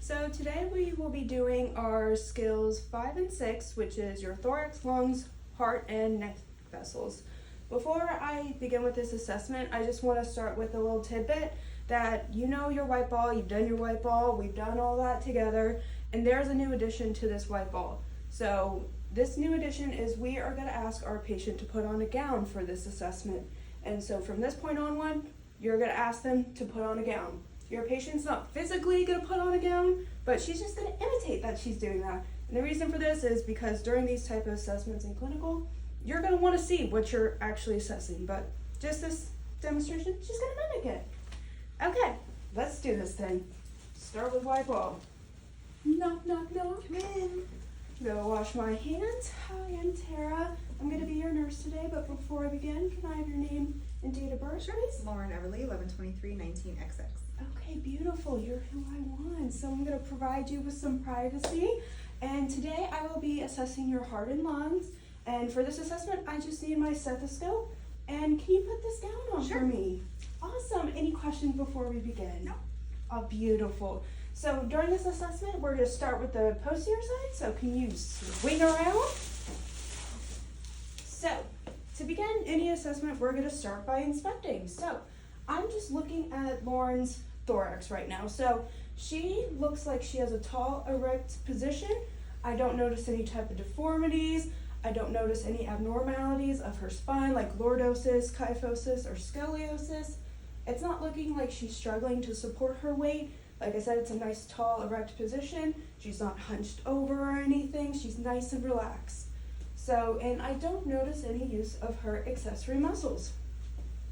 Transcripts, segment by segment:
So today we will be doing our skills 5 and 6, which is your thorax, lungs, heart, and neck vessels. Before I begin with this assessment, I just want to start with a little tidbit that you know your white ball, you've done your white ball, we've done all that together, and there's a new addition to this white ball. So this new addition is we are going to ask our patient to put on a gown for this assessment. And so from this point onward, you're going to ask them to put on a gown. Your patient's not physically going to put on a gown, but she's just going to imitate that she's doing that. And the reason for this is because during these type of assessments in clinical, you're going to want to see what you're actually assessing. But just this demonstration, she's going to mimic it. Okay, let's do this then. Start with white ball. Knock, knock, knock. Come in. Go wash my hands. Hi, I'm Tara. I'm going to be your nurse today, but before I begin, can I have your name and date of birth, please? Lauren Everly, 1123-19XX. Okay, beautiful. You're who I want. So I'm going to provide you with some privacy. And today I will be assessing your heart and lungs. And for this assessment, I just need my stethoscope. And can you put this gown on for me? Awesome. Any questions before we begin? No. Oh, beautiful. So during this assessment, we're going to start with the posterior side. So can you swing around? So to begin any assessment, we're going to start by inspecting. So I'm just looking at Lauren's thorax right now. So she looks like she has a tall, erect position. I don't notice any type of deformities. I don't notice any abnormalities of her spine like lordosis, kyphosis, or scoliosis. It's not looking like she's struggling to support her weight. Like I said, it's a nice, tall, erect position. She's not hunched over or anything. She's nice and relaxed. So, and I don't notice any use of her accessory muscles.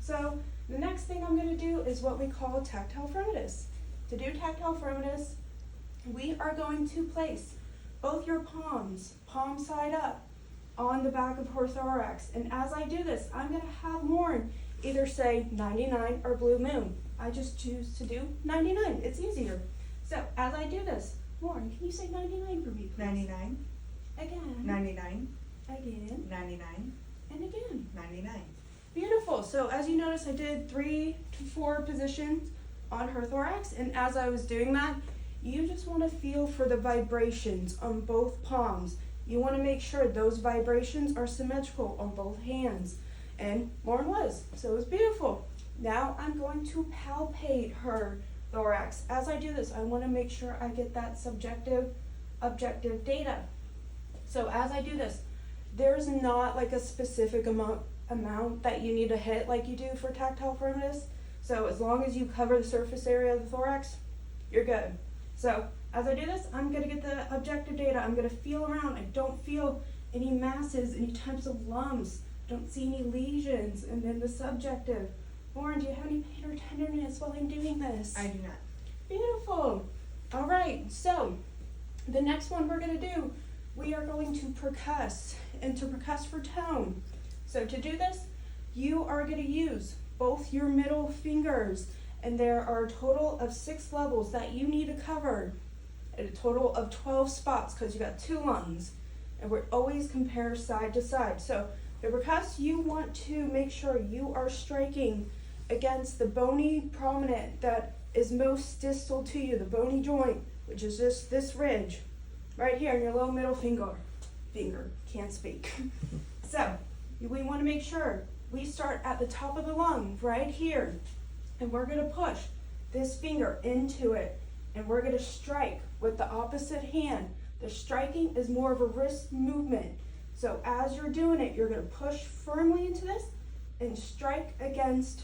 So the next thing I'm going to do is what we call tactile fremitus. To do tactile fremitus, we are going to place both your palms, palm side up, on the back of her thorax. And as I do this, I'm going to have Lauren either say 99 or blue moon. I just choose to do 99. It's easier. So as I do this, Lauren, can you say 99 for me, please? 99. Again. 99. Again. 99. And again. 99. Beautiful. So as you notice, I did 3 to 4 positions on her thorax. And as I was doing that, you just want to feel for the vibrations on both palms. You want to make sure those vibrations are symmetrical on both hands. And Lauren was. So it was beautiful. Now I'm going to palpate her thorax. As I do this, I want to make sure I get that subjective, objective data. So as I do this, there's not like a specific amount that you need to hit like you do for tactile fremitus. So as long as you cover the surface area of the thorax, you're good. So as I do this, I'm going to get the objective data. I'm going to feel around. I don't feel any masses, any types of lumps. Don't see any lesions. And then the subjective. Lauren, do you have any pain or tenderness while I'm doing this? I do not. Beautiful. All right, so the next one we're going to do, we are going to percuss, and to percuss for tone. So to do this, you are going to use both your middle fingers, and there are a total of 6 levels that you need to cover, at a total of 12 spots because you got 2 lungs, and we're always compare side to side. So the percuss, you want to make sure you are striking against the bony prominent that is most distal to you, the bony joint, which is just this ridge right here in your little middle finger, can't speak. So we want to make sure we start at the top of the lung right here, and we're going to push this finger into it, and we're going to strike with the opposite hand. The striking is more of a wrist movement. So as you're doing it, you're going to push firmly into this and strike against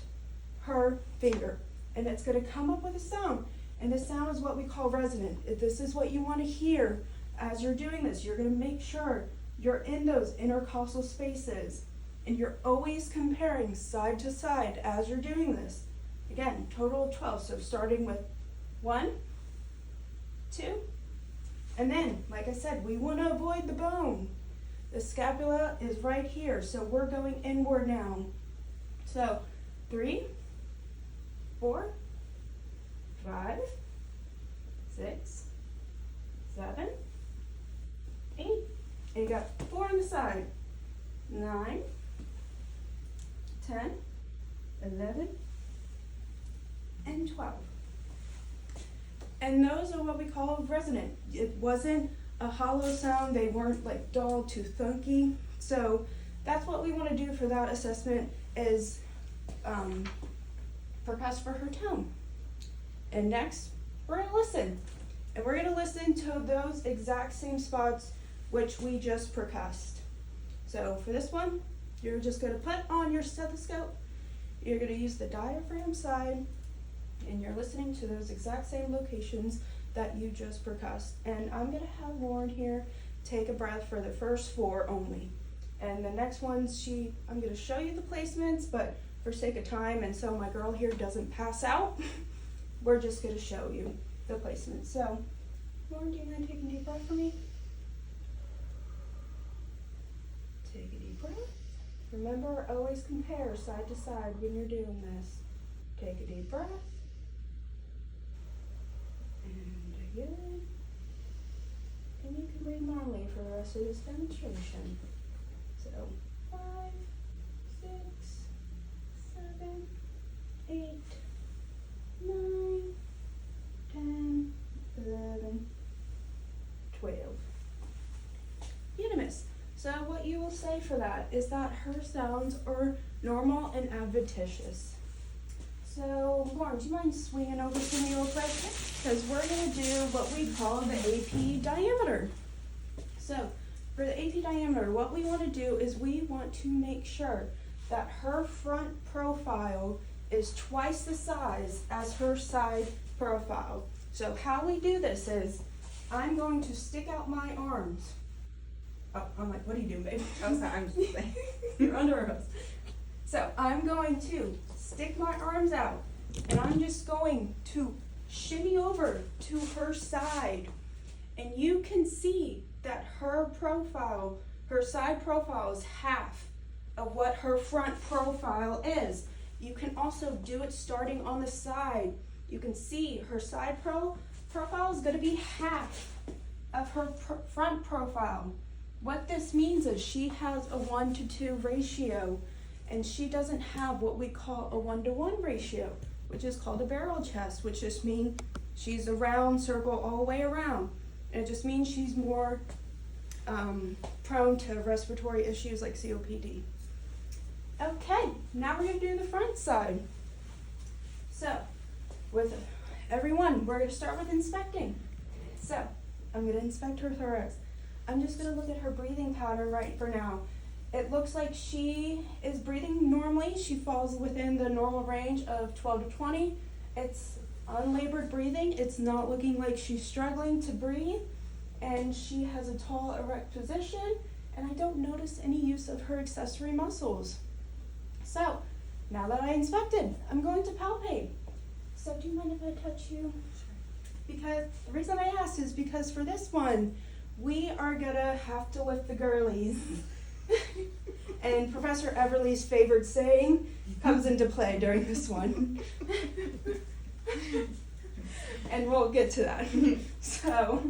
her finger. And it's going to come up with a sound. And the sound is what we call resonant. If this is what you want to hear as you're doing this, you're going to make sure you're in those intercostal spaces. And you're always comparing side to side as you're doing this. Again, total of 12. So starting with 1, 2, and then, like I said, we want to avoid the bone. The scapula is right here, so we're going inward now. So 3, 4, 5, 6, 7, 8, and you got 4 on the side. 9, 10, 11, and 12. And those are what we call resonant. It wasn't a hollow sound, they weren't like dull, too thunky. So that's what we want to do for that assessment is percuss for her tone. And next, we're going to listen. And we're going to listen to those exact same spots which we just percussed. So for this one, you're just going to put on your stethoscope. You're going to use the diaphragm side, and you're listening to those exact same locations that you just percussed. And I'm going to have Lauren here take a breath for the first 4 only. And the next ones, I'm going to show you the placements, but for sake of time and so my girl here doesn't pass out, we're just going to show you the placements. So, Lauren, do you mind taking a deep breath for me? Take a deep breath. Remember, always compare side to side when you're doing this. Take a deep breath. And again. And you can breathe normally for the rest of this demonstration. So, 5, 6, 7, 8, 9, 10, 11, 12. Unanimous. So what you will say for that is that her sounds are normal and adventitious. So, Lauren, do you mind swinging over to me real quick? Because we're going to do what we call the AP diameter. So, for the AP diameter, what we want to do is we want to make sure that her front profile is twice the size as her side profile. So how we do this is, I'm going to stick out my arms. Oh, I'm like, what are you doing, babe? Oh, sorry, I'm just saying. You're under our house. So I'm going to stick my arms out, and I'm just going to shimmy over to her side. And you can see that her profile, her side profile is half of what her front profile is. You can also do it starting on the side. You can see her side profile is going to be half of her front profile. What this means is she has a 1-to-2 ratio, and she doesn't have what we call a 1-to-1 ratio, which is called a barrel chest, which just means she's a round circle all the way around. And it just means she's more prone to respiratory issues like COPD. Okay, now we're going to do the front side. So, with everyone, we're going to start with inspecting. So, I'm going to inspect her thorax. I'm just going to look at her breathing pattern right for now. It looks like she is breathing normally. She falls within the normal range of 12 to 20. It's unlabored breathing. It's not looking like she's struggling to breathe. And she has a tall, erect position. And I don't notice any use of her accessory muscles. So, now that I inspected, I'm going to palpate. So, do you mind if I touch you? Sure. Because the reason I asked is because for this one, we are gonna have to lift the girlies. And Professor Everly's favorite saying comes into play during this one. And we'll get to that. So,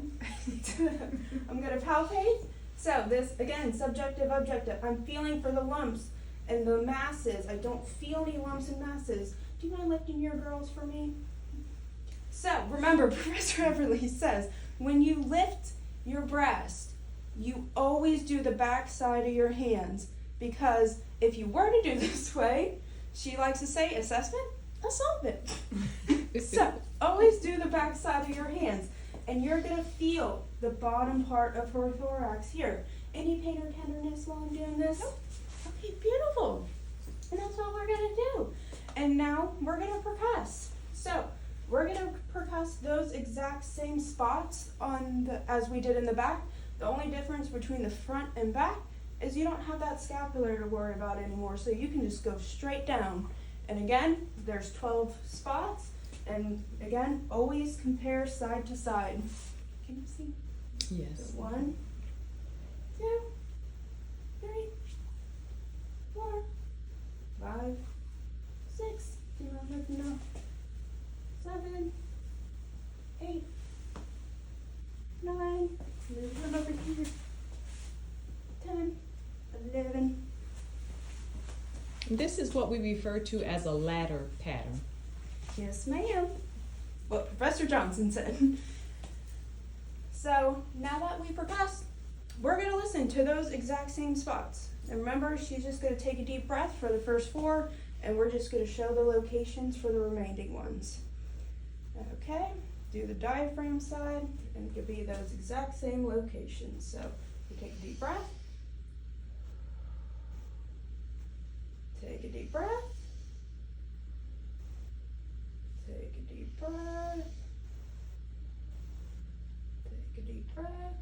I'm gonna palpate. So, this, again, subjective, objective. I'm feeling for the lumps and the masses. I don't feel any lumps and masses. Do you mind lifting your girls for me? So, remember, Professor Everly says, when you lift your breast, you always do the back side of your hands, because if you were to do this way, she likes to say, assessment, assaultment. So, always do the back side of your hands, and you're going to feel the bottom part of her thorax here. Any pain or tenderness while I'm doing this? Nope. Okay, beautiful. And that's what we're going to do. And now we're going to percuss. So, we're going to percuss those exact same spots as we did in the back. The only difference between the front and back is you don't have that scapular to worry about anymore, so you can just go straight down. And again, there's 12 spots, and again, always compare side to side. Can you see? Yes. So 1, 2, 3, 4, 5, 6, 7, 8, 9, there's one over here, 10, 11. This is what we refer to as a ladder pattern. Yes, ma'am. what Professor Johnson said. So now that we percuss, we're going to listen to those exact same spots. And remember, she's just going to take a deep breath for the first 4, and we're just going to show the locations for the remaining ones. Okay, do the diaphragm side, and it could be those exact same locations. So you take a deep breath. Take a deep breath. Take a deep breath. Take a deep breath.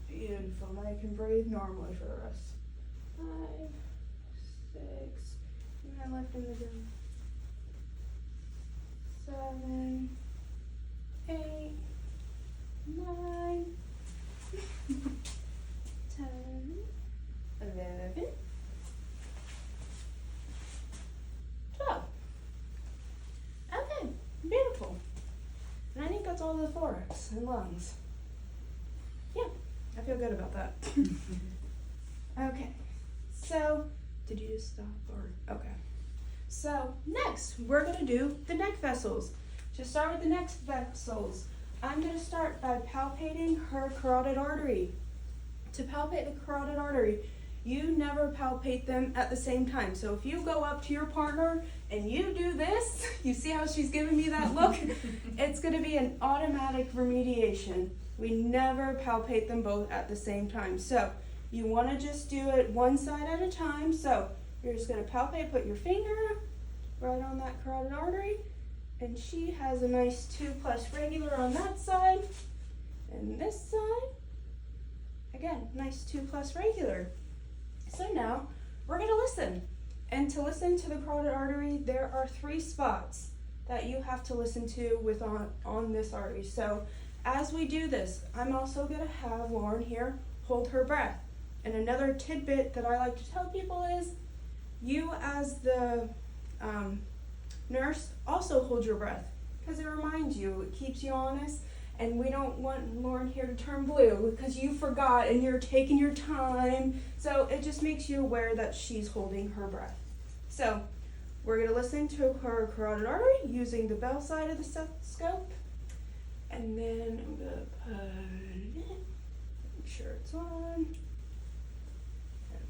Beautiful. Now you can breathe normally for the rest. 5, 6, and then lift in the ground. 7, 8, 9, 10, 11, 12. Okay, beautiful. And I think that's all the thorax and lungs. Yeah, I feel good about that. Okay, so did you just stop or okay? So next we're gonna do the neck vessels. To start with the neck vessels, I'm gonna start by palpating her carotid artery. To palpate the carotid artery, you never palpate them at the same time. So if you go up to your partner and you do this, you see how she's giving me that look? It's gonna be an automatic remediation. We never palpate them both at the same time. So you wanna just do it one side at a time. So you're just gonna palpate, put your finger right on that carotid artery, and she has a nice 2+ regular on that side, and this side, again, nice 2+ regular. So now we're gonna listen. And to listen to the carotid artery, there are 3 spots that you have to listen to with on this artery. So as we do this, I'm also gonna have Lauren here hold her breath. And another tidbit that I like to tell people is, you as the nurse also hold your breath, because it reminds you, it keeps you honest, and we don't want Lauren here to turn blue because you forgot and you're taking your time. So it just makes you aware that she's holding her breath. So we're going to listen to her carotid artery using the bell side of the stethoscope, and then I'm going to put it in, make sure it's on.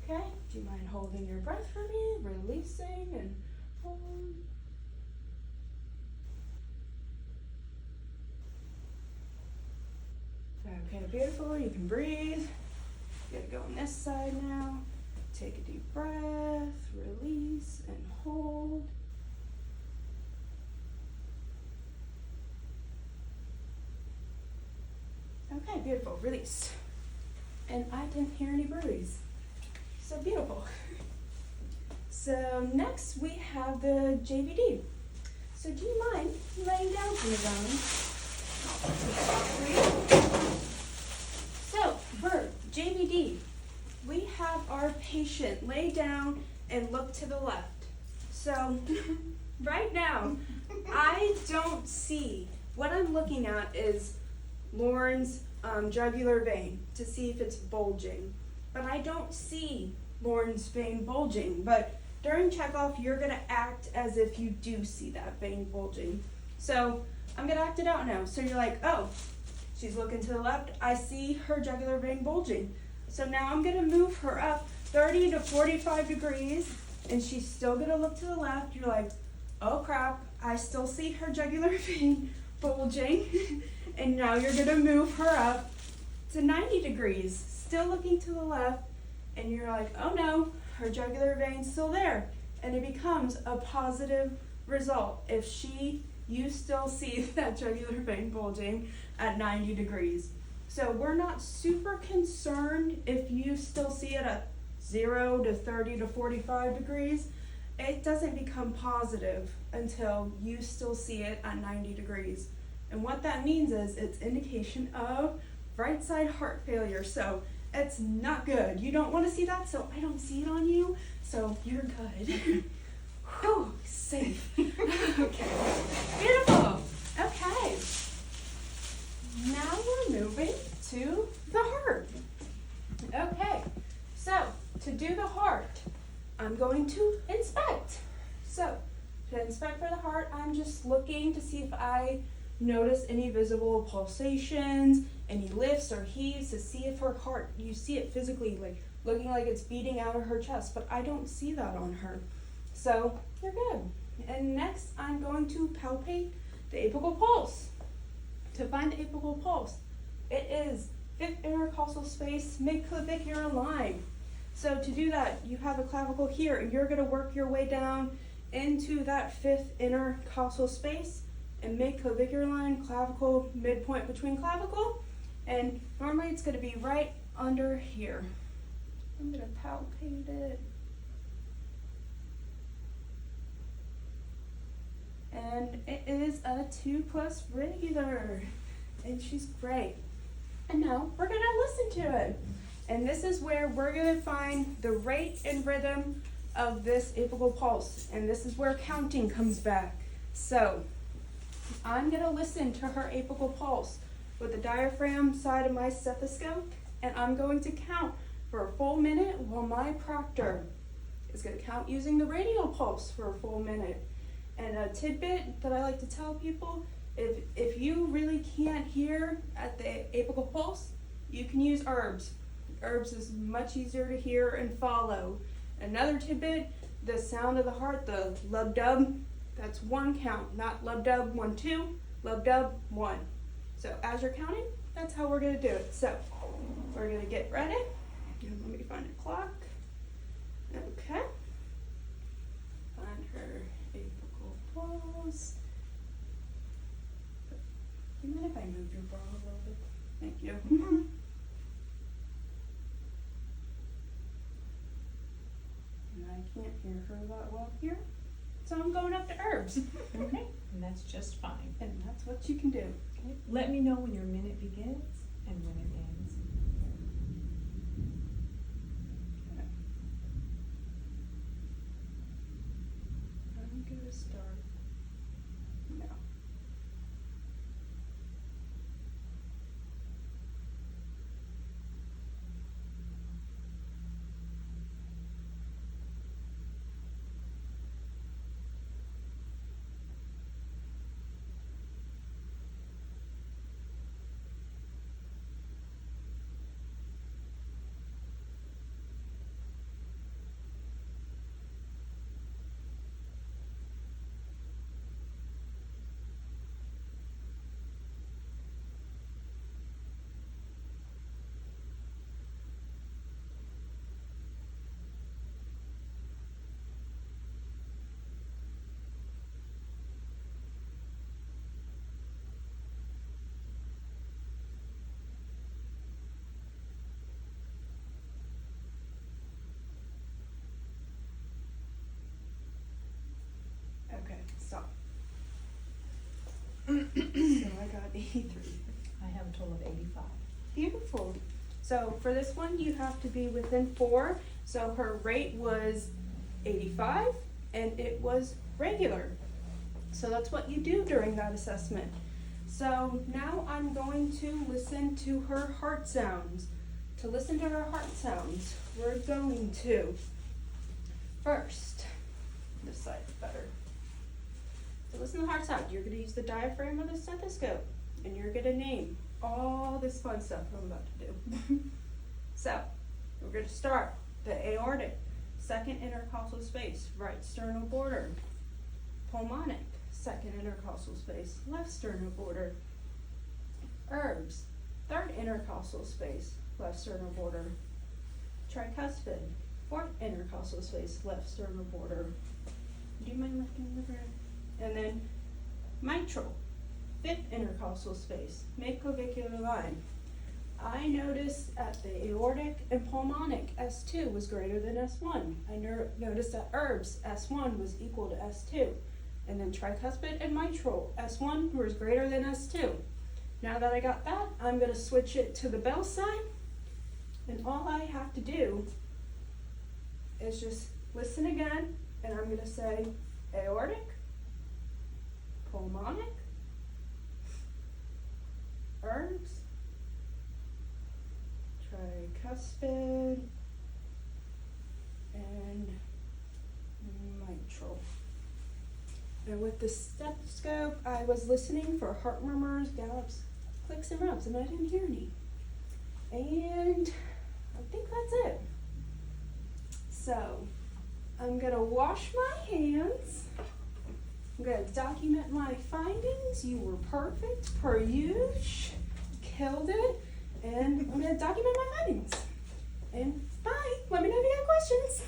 Okay, do you mind holding your breath for me? Releasing and hold. Okay, beautiful. You can breathe. You gotta go on this side now. Take a deep breath, release, and hold. Okay, beautiful. Release. And I didn't hear any buoys. So beautiful. So next we have the JVD. So do you mind laying down for me, So for JVD, we have our patient lay down and look to the left. So right now, I don't see, what I'm looking at is Lauren's jugular vein to see if it's bulging. But I don't see Lauren's vein bulging. But during checkoff, you're gonna act as if you do see that vein bulging. So I'm gonna act it out now. So you're like, oh, she's looking to the left. I see her jugular vein bulging. So now I'm gonna move her up 30 to 45 degrees, and she's still gonna look to the left. You're like, oh crap, I still see her jugular vein bulging. And now you're gonna move her up to 90 degrees, still looking to the left, and you're like, oh no, her jugular vein's still there. And it becomes a positive result if you still see that jugular vein bulging at 90 degrees. So we're not super concerned if you still see it at 0 to 30 to 45 degrees. It doesn't become positive until you still see it at 90 degrees. And what that means is it's indication of right side heart failure. So it's not good. You don't want to see that, so I don't see it on you. So you're good. Whew, safe. Okay, beautiful. Okay, now we're moving to the heart. Okay, so to do the heart, I'm going to inspect. So to inspect for the heart, I'm just looking to see if I notice any visible pulsations, any lifts or heaves, to see if her heart, you see it physically, like looking like it's beating out of her chest, but I don't see that on her. So you're good. And next, I'm going to palpate the apical pulse. To find the apical pulse, it is fifth intercostal space, mid-clavicular line. So to do that, you have a clavicle here, and you're going to work your way down into that fifth intercostal space and mid-clavicular line, clavicle, midpoint between clavicle, and normally it's going to be right under here. I'm going to palpate it. And it is a 2+ regular, and she's great. And now we're gonna listen to it. And this is where we're gonna find the rate and rhythm of this apical pulse. And this is where counting comes back. So I'm gonna listen to her apical pulse with the diaphragm side of my stethoscope, and I'm going to count for a full minute while my proctor is gonna count using the radial pulse for a full minute. And a tidbit that I like to tell people, if you really can't hear at the apical pulse, you can use herbs. Herbs is much easier to hear and follow. Another tidbit, the sound of the heart, the lub-dub, that's 1 count, not lub-dub 1, 2, lub-dub 1. So as you're counting, that's how we're gonna do it. So we're gonna get ready. And let me find a clock. Okay. Find her apical pulse. Do you mind if I move your bra a little bit? Thank you. And I can't hear her that well here, so I'm going up to herbs. Okay, and that's just fine. And that's what you can do. Okay. Let me know when your minute begins and when it ends. Okay. I'm gonna start now. Okay, stop. So I got 83. I have a total of 85. Beautiful. So for this one, you have to be within 4. So her rate was 85 and it was regular. So that's what you do during that assessment. So now I'm going to listen to her heart sounds. To listen to her heart sounds, we're going to first, this side is better. So listen to the heart sound. You're going to use the diaphragm of the stethoscope, and you're going to name all this fun stuff I'm about to do. So we're going to start the aortic, second intercostal space, right sternal border. Pulmonic, second intercostal space, left sternal border. Herbs, third intercostal space, left sternal border. Tricuspid, fourth intercostal space, left sternal border. Do you mind lifting the red? And then mitral, fifth intercostal space, mid-clavicular line. I noticed at the aortic and pulmonic, S2 was greater than S1. I noticed that herbs, S1 was equal to S2. And then tricuspid and mitral, S1 was greater than S2. Now that I got that, I'm going to switch it to the bell side. And all I have to do is just listen again, and I'm going to say aortic, pulmonic, herbs, tricuspid, and mitral. And with the stethoscope, I was listening for heart murmurs, gallops, clicks, and rubs, and I didn't hear any. And I think that's it. So, I'm gonna wash my hands. I'm gonna document my findings. You were perfect, per usual. Killed it. And I'm gonna document my findings. And bye. Let me know if you have questions.